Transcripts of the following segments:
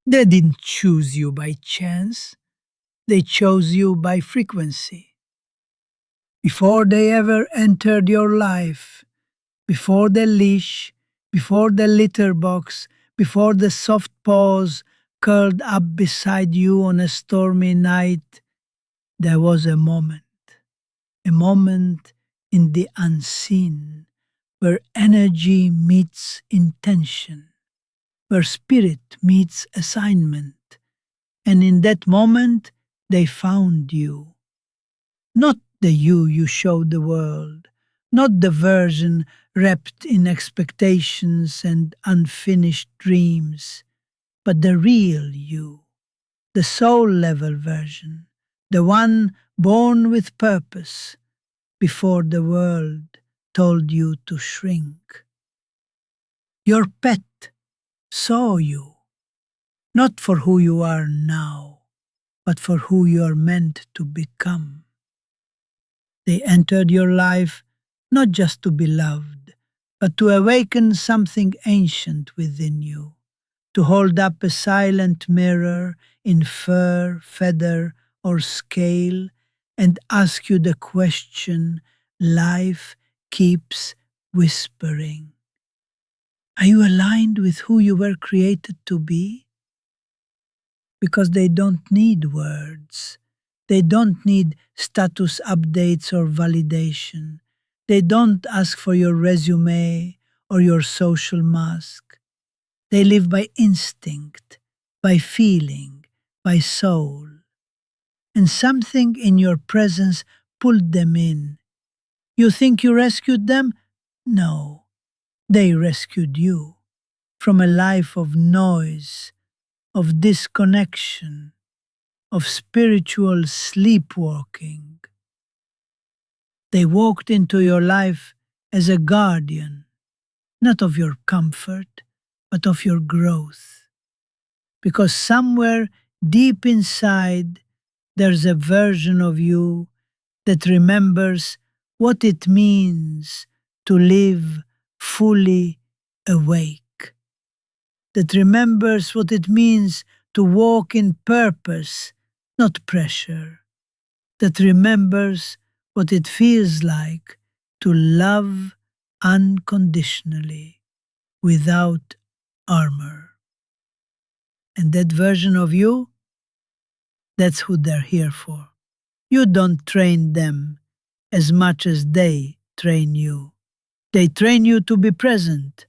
They didn't choose you by chance, they chose you by frequency. Before they ever entered your life, before the leash, before the litter box, before the soft paws curled up beside you on a stormy night, there was a moment in the unseen, where energy meets intention, where spirit meets assignment, and in that moment they found you. Not the you showed the world, not the version wrapped in expectations and unfinished dreams, but the real you, the soul level version, the one born with purpose before the world told you to shrink. Your pet saw you, not for who you are now, but for who you are meant to become. They entered your life not just to be loved, but to awaken something ancient within you, to hold up a silent mirror in fur, feather, or scale, and ask you the question life keeps whispering. Are you aligned with who you were created to be? Because they don't need words. They don't need status updates or validation. They don't ask for your resume or your social mask. They live by instinct, by feeling, by soul. And something in your presence pulled them in. You think you rescued them? No, they rescued you from a life of noise, of disconnection, of spiritual sleepwalking. They walked into your life as a guardian, not of your comfort, but of your growth. Because somewhere deep inside, there's a version of you that remembers what it means to live fully awake, that remembers what it means to walk in purpose, not pressure, that remembers what it feels like to love unconditionally, without armor. And that version of you, that's who they're here for. You don't train them as much as they train you. They train you to be present,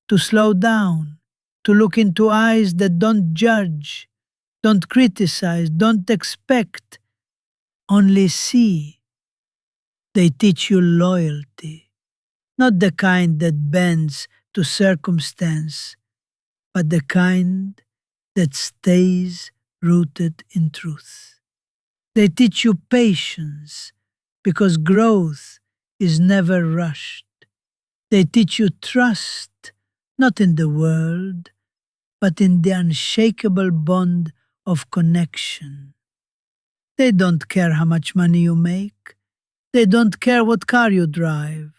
to slow down, to look into eyes that don't judge, don't criticize, don't expect, only see. They teach you loyalty, not the kind that bends to circumstance, but the kind that stays rooted in truth. They teach you patience, because growth is never rushed. They teach you trust, not in the world, but in the unshakable bond of connection. They don't care how much money you make. They don't care what car you drive.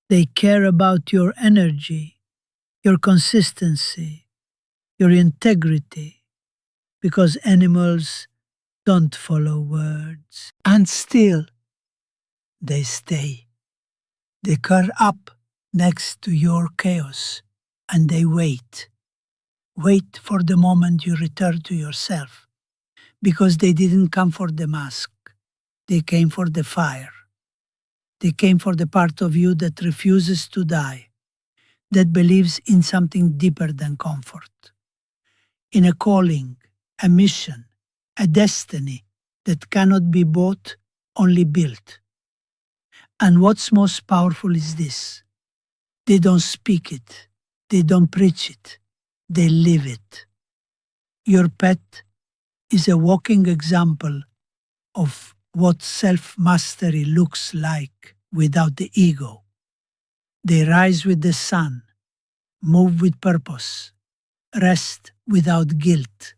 They care about your energy, your consistency, your integrity, because animals don't follow words. And still, they stay. They curl up next to your chaos, and they wait. Wait for the moment you return to yourself, because they didn't come for the mask. They came for the fire. They came for the part of you that refuses to die, that believes in something deeper than comfort, in a calling, a mission, a destiny that cannot be bought, only built. And what's most powerful is this: they don't speak it, they don't preach it, they live it. Your pet is a walking example of what self-mastery looks like without the ego. They rise with the sun, move with purpose, rest without guilt.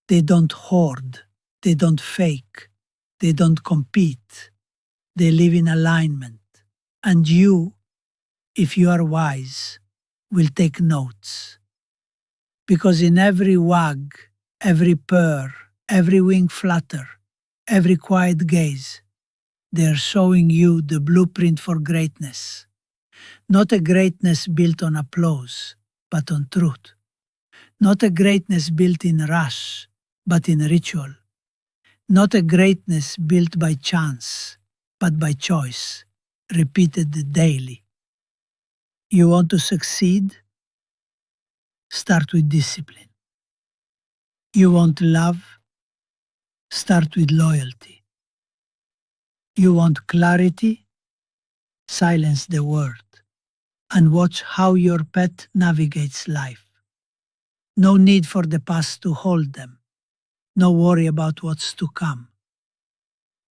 They don't hoard, they don't fake, they don't compete. They live in alignment. And you, if you are wise, will take notes. Because in every wag, every purr, every wing flutter, every quiet gaze, they are showing you the blueprint for greatness. Not a greatness built on applause, but on truth. Not a greatness built in rush, but in ritual. Not a greatness built by chance, but by choice, repeated daily. You want to succeed? Start with discipline. You want love? Start with loyalty. You want clarity? Silence the word and watch how your pet navigates life. No need for the past to hold them. No worry about what's to come.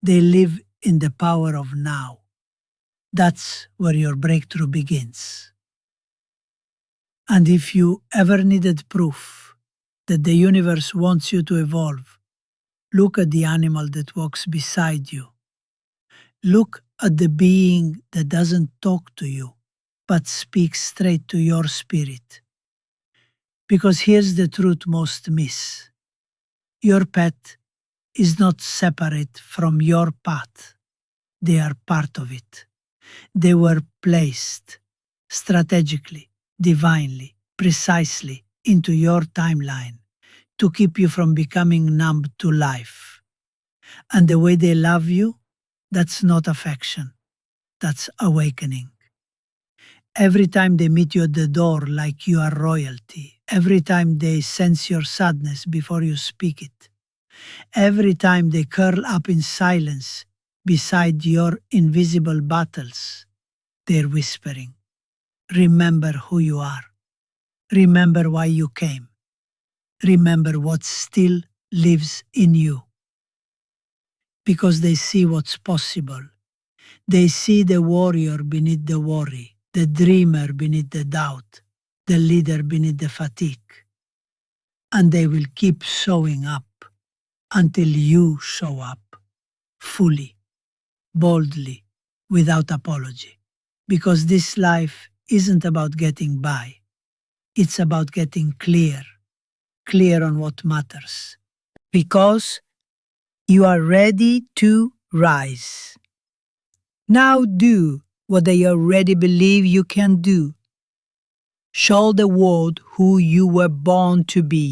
They live in the power of now. That's where your breakthrough begins. And if you ever needed proof that the universe wants you to evolve, look at the animal that walks beside you. Look at the being that doesn't talk to you, but speaks straight to your spirit. Because here's the truth most miss. Your pet is not separate from your path. They are part of it. They were placed strategically, divinely, precisely into your timeline to keep you from becoming numb to life. And the way they love you, that's not affection, that's awakening. Every time they meet you at the door like you are royalty, every time they sense your sadness before you speak it, every time they curl up in silence beside your invisible battles, they're whispering, remember who you are. Remember why you came. Remember what still lives in you. Because they see what's possible. They see the warrior beneath the worry, the dreamer beneath the doubt, the leader beneath the fatigue. And they will keep showing up until you show up, fully, boldly, without apology. Because this life isn't about getting by. It's about getting clear on what matters. Because you are ready to rise. Now do what they already believe you can do. Show the world who you were born to be.